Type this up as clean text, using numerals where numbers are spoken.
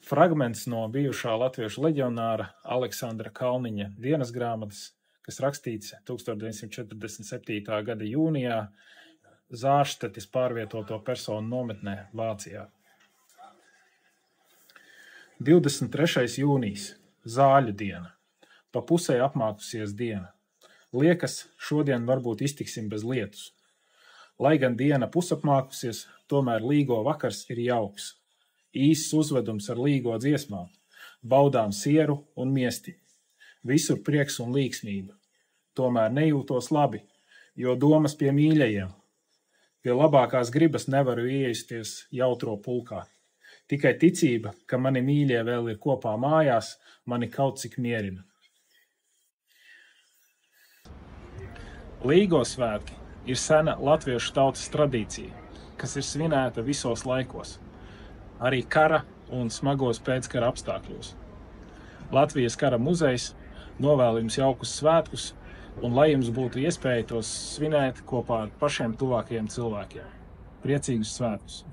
fragments no bijušā latviešu leģionāra Aleksandra Kalniņa dienas grāmatas, kas rakstīts 1947. gada jūnijā Zārštetis pārvietoto personu nometnē Vācijā. 23. jūnijas, zāļu diena, pa pusē apmākusies diena. Liekas, šodien varbūt iztiksim bez lietus. Lai gan diena pusapmākusies, tomēr līgo vakars ir jauks. Īsts uzvedums ar līgo dziesmām, baudām sieru un miesti. Visur prieks un līksmība. Tomēr nejūtos labi, jo domas pie mīļajiem. Pie labākās gribas nevaru ieisties jautro pulkā. Tikai ticība, ka mani mīļie vēl ir kopā mājās, mani kaut cik mierina. Līgo svētki ir sena latviešu tautas tradīcija, kas ir svinēta visos laikos, arī kara un smagos pēckara apstākļos. Latvijas kara muzejs novēl jums jaukus svētkus un lai jums būtu iespēja tos svinēt kopā ar pašiem tuvākajiem cilvēkiem. Priecīgus svētkus!